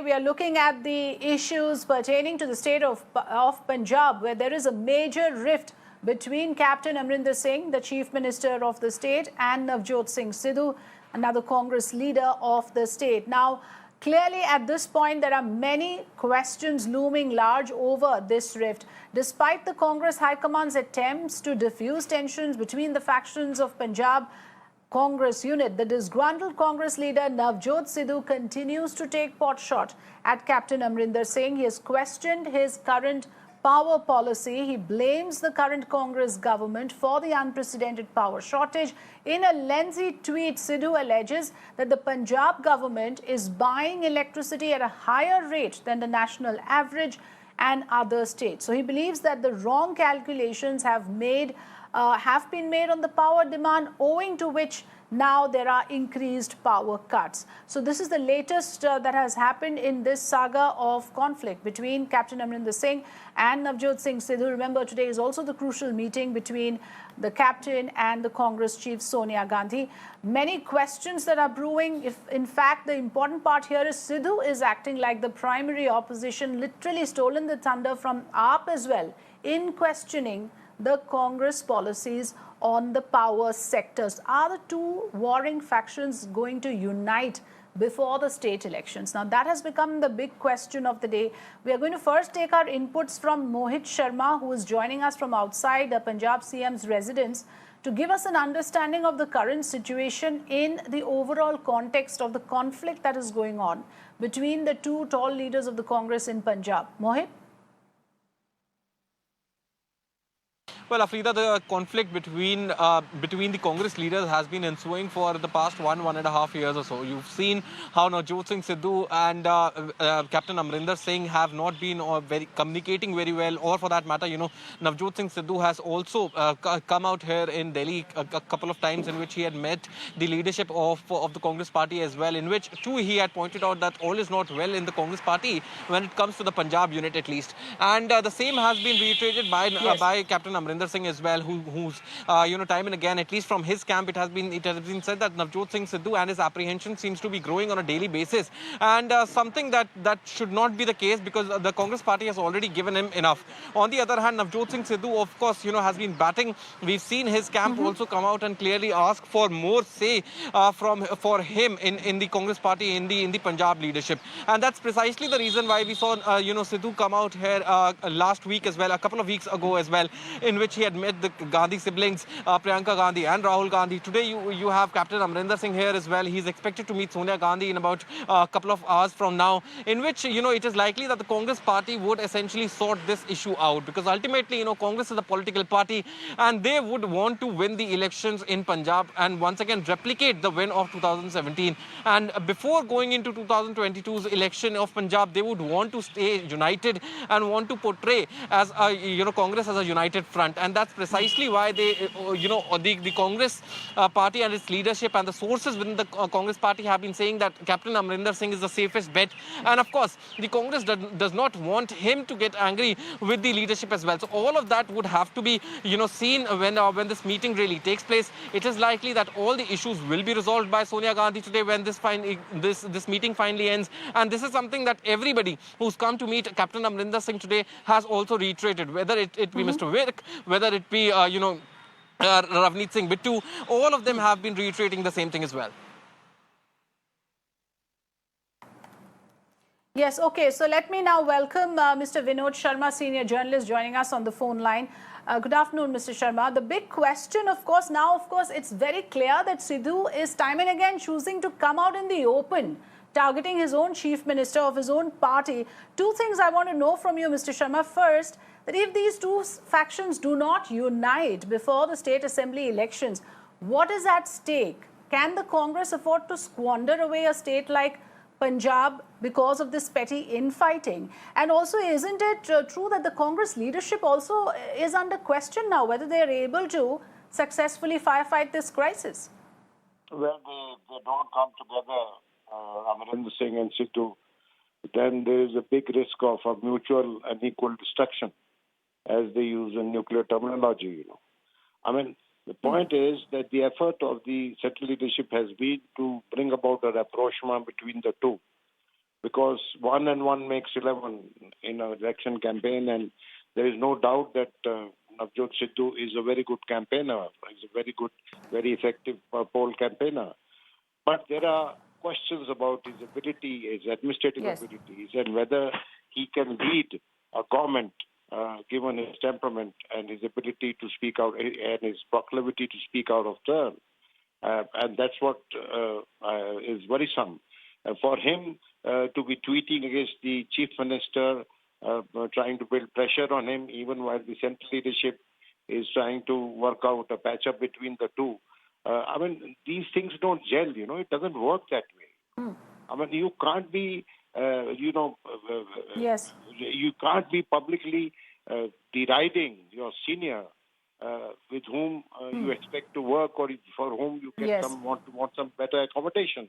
We are looking at the issues pertaining to the state of Punjab, where there is a major rift between Captain Amarinder Singh, the Chief Minister of the state, and Navjot Sidhu, another Congress leader of the state. Now, clearly at this point, there are many questions looming large over this rift. Despite the Congress High Command's attempts to diffuse tensions between the factions of Punjab Congress unit, the disgruntled Congress leader Navjot Sidhu continues to take potshot at Captain Amarinder Singh. He has questioned his current power policy. He blames the current Congress government for the unprecedented power shortage. In a lengthy tweet, Sidhu alleges that the Punjab government is buying electricity at a higher rate than the national average and other states. So he believes that the wrong calculations have been made on the power demand, owing to which now there are increased power cuts. So this is the latest that has happened in this saga of conflict between Captain Amarinder Singh and Navjot Sidhu. Remember, today is also the crucial meeting between the captain and the Congress chief Sonia Gandhi. Many questions that are brewing. If in fact the important part here is Sidhu is acting like the primary opposition, literally stolen the thunder from AAP as well in questioning the Congress policies on the power sectors. Are the two warring factions going to unite before the state elections? Now, that has become the big question of the day. We are going to first take our inputs from Mohit Sharma, who is joining us from outside the Punjab CM's residence, to give us an understanding of the current situation in the overall context of the conflict that is going on between the two tall leaders of the Congress in Punjab. Mohit? Well, Afrida, the conflict between the Congress leaders has been ensuing for the past 1.5 years or so. You've seen how Navjot Sidhu and Captain Amarinder Singh have not been communicating very well, or for that matter, Navjot Sidhu has also come out here in Delhi a couple of times in which he had met the leadership of the Congress party as well, in which too he had pointed out that all is not well in the Congress party when it comes to the Punjab unit at least. And the same has been reiterated by Captain Amarinder Singh as well, who's time and again, at least from his camp, it has been said that Navjot Sidhu and his apprehension seems to be growing on a daily basis, and something that should not be the case, because the Congress party has already given him enough. On the other hand, Navjot Sidhu, of course, has been batting. We've seen his camp also come out and clearly ask for more say for him in the Congress party, in the Punjab leadership, and that's precisely the reason why we saw Sidhu come out here last week as well, a couple of weeks ago as well, in which he had met the Gandhi siblings, Priyanka Gandhi and Rahul Gandhi. Today you have Captain Amarinder Singh here as well. He's expected to meet Sonia Gandhi in about a couple of hours from now, in which it is likely that the Congress party would essentially sort this issue out, because ultimately Congress is a political party and they would want to win the elections in Punjab and once again replicate the win of 2017. And before going into 2022's election of Punjab, they would want to stay united and want to portray as Congress as a united front. And that's precisely why they, the Congress party and its leadership and the sources within the Congress party have been saying that Captain Amarinder Singh is the safest bet. And of course, the Congress does not want him to get angry with the leadership as well. So all of that would have to be, seen when this meeting really takes place. It is likely that all the issues will be resolved by Sonia Gandhi today when this meeting finally ends. And this is something that everybody who's come to meet Captain Amarinder Singh today has also reiterated, whether it be Mr. Virk, whether it be, Ravneet Singh Bittu, all of them have been reiterating the same thing as well. Yes, okay. So let me now welcome Mr. Vinod Sharma, senior journalist, joining us on the phone line. Good afternoon, Mr. Sharma. The big question, of course, it's very clear that Sidhu is time and again choosing to come out in the open, targeting his own chief minister of his own party. Two things I want to know from you, Mr. Sharma. First, that if these two factions do not unite before the state assembly elections, what is at stake? Can the Congress afford to squander away a state like Punjab because of this petty infighting? And also, isn't it true that the Congress leadership also is under question now, whether they are able to successfully firefight this crisis? Well, they don't come together, Amarinder Singh and Sidhu, then there is a big risk of a mutual and equal destruction, as they use in nuclear terminology. I mean, the point is that the effort of the central leadership has been to bring about a rapprochement between the two. because 1 and 1 makes 11 in an election campaign, and there is no doubt that Navjot Sidhu is a very good campaigner. He's a very good, very effective poll campaigner. But there are questions about his ability, his administrative abilities, and whether he can lead a government given his temperament and his ability to speak out and his proclivity to speak out of turn. And that's what is worrisome. For him to be tweeting against the chief minister, trying to build pressure on him, even while the central leadership is trying to work out a patch-up between the two. I mean, these things don't gel, you know. It doesn't work that way. I mean, you can't be, you can't be publicly deriding your senior with whom you expect to work or for whom you can want some better accommodation.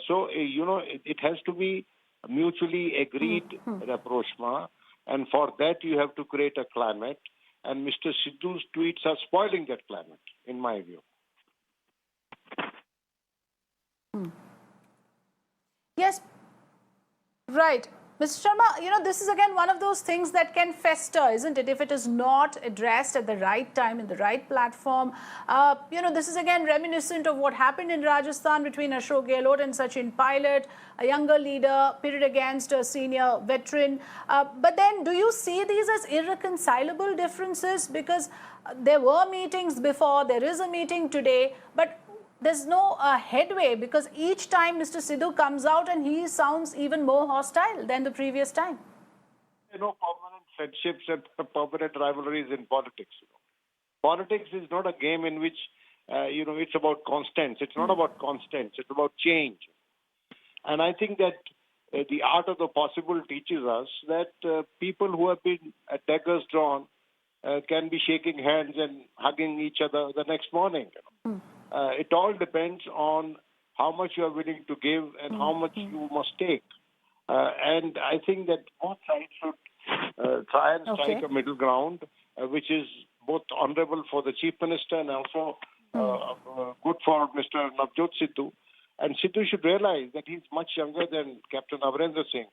So, it has to be mutually agreed rapprochement, and for that you have to create a climate, and Mr. Sidhu's tweets are spoiling that climate, in my view. Yes, right. Mr. Sharma, this is again one of those things that can fester, isn't it? If it is not addressed at the right time, in the right platform. This is again reminiscent of what happened in Rajasthan between Ashok Gehlot and Sachin Pilot, a younger leader pitted against a senior veteran. But then do you see these as irreconcilable differences? Because there were meetings before, there is a meeting today, but there's no headway, because each time Mr. Sidhu comes out and he sounds even more hostile than the previous time. Permanent friendships and permanent rivalries in politics. Politics is not a game in which, it's about constants. It's not about constants. It's about change. And I think that the art of the possible teaches us that people who have been at daggers drawn can be shaking hands and hugging each other the next morning. It all depends on how much you are willing to give and how much you must take. And I think that both sides should try and strike a middle ground, which is both honorable for the Chief Minister and also good for Mr. Navjot Sidhu. And Sidhu should realize that he's much younger than Captain Amarinder Singh.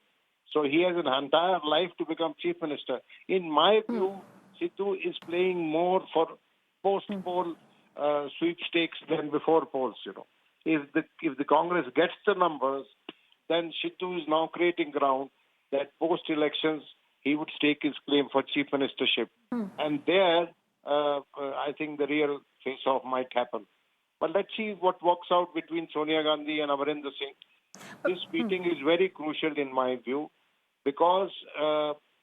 So he has an entire life to become Chief Minister. In my view, Sidhu is playing more for post-poll sweepstakes than before polls, If the Congress gets the numbers, then Sidhu is now creating ground that post-elections he would stake his claim for chief ministership. And there, I think the real face-off might happen. But let's see what works out between Sonia Gandhi and Amarinder Singh. This meeting is very crucial in my view, because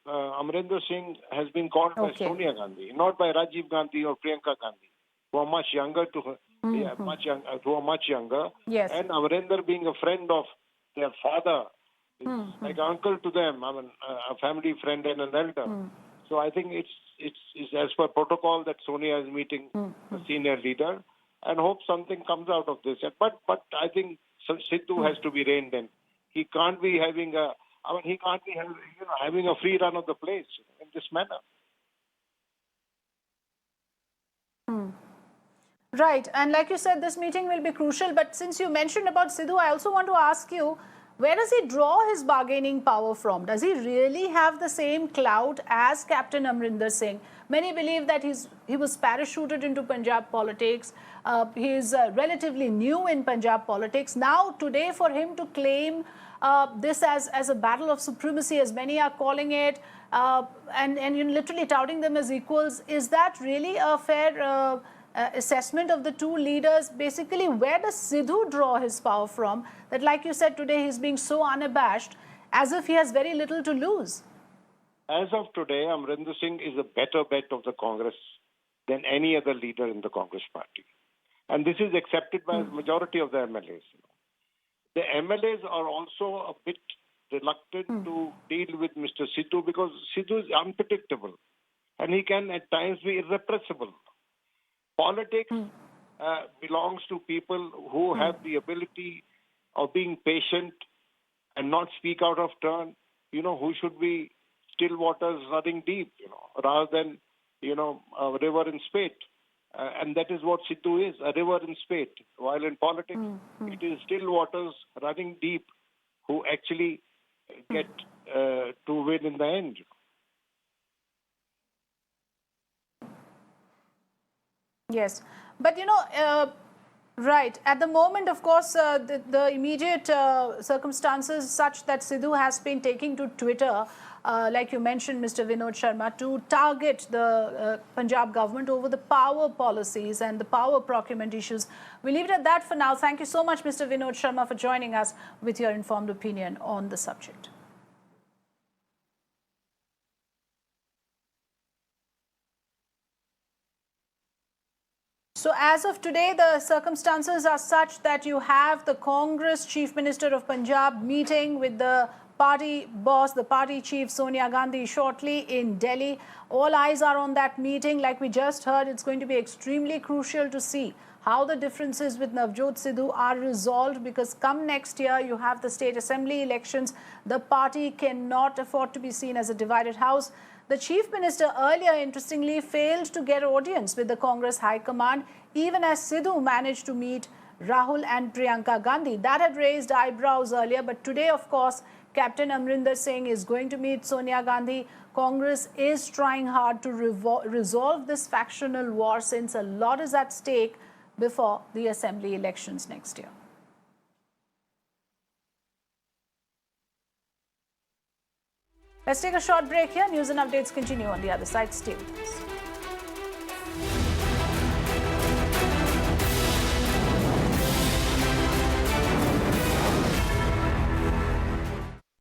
Amarinder Singh has been called by Sonia Gandhi, not by Rajiv Gandhi or Priyanka Gandhi, who are much younger who are much younger. Yes. And Amarinder, being a friend of their father, is like uncle to them. I mean, a family friend and an elder. So I think it's as per protocol that Sonia is meeting the senior leader, and hope something comes out of this. But I think Sidhu has to be reined in. He can't be having having a free run of the place in this manner. Right. And like you said, this meeting will be crucial. But since you mentioned about Sidhu, I also want to ask you, where does he draw his bargaining power from? Does he really have the same clout as Captain Amarinder Singh? Many believe that he was parachuted into Punjab politics. He is relatively new in Punjab politics. Now, today, for him to claim this as a battle of supremacy, as many are calling it, and you're literally touting them as equals, is that really a fair assessment of the two leaders? Basically, where does Sidhu draw his power from? That, like you said today, he's being so unabashed, as if he has very little to lose. As of today, Amarinder Singh is a better bet of the Congress than any other leader in the Congress party. And this is accepted by the majority of the MLAs. The MLAs are also a bit reluctant to deal with Mr. Sidhu, because Sidhu is unpredictable and he can at times be irrepressible. Politics belongs to people who have the ability of being patient and not speak out of turn, who should be still waters running deep, rather than, a river in spate. And that is what Sidhu is, a river in spate. While in politics, it is still waters running deep who actually get to win in the end. Yes, but right, at the moment, of course, the immediate circumstances such that Sidhu has been taking to Twitter, like you mentioned, Mr. Vinod Sharma, to target the Punjab government over the power policies and the power procurement issues. We leave it at that for now. Thank you so much, Mr. Vinod Sharma, for joining us with your informed opinion on the subject. So as of today, the circumstances are such that you have the Congress Chief Minister of Punjab meeting with the party boss, the party chief Sonia Gandhi shortly in Delhi. All eyes are on that meeting. Like we just heard, it's going to be extremely crucial to see how the differences with Navjot Sidhu are resolved, because come next year you have the state assembly elections. The party cannot afford to be seen as a divided house. The Chief Minister earlier, interestingly, failed to get audience with the Congress High Command, even as Sidhu managed to meet Rahul and Priyanka Gandhi. That had raised eyebrows earlier, but today, of course, Captain Amarinder Singh is going to meet Sonia Gandhi. Congress is trying hard to resolve this factional war, since a lot is at stake before the assembly elections next year. Let's take a short break here. News and updates continue on the other side. Stay with us.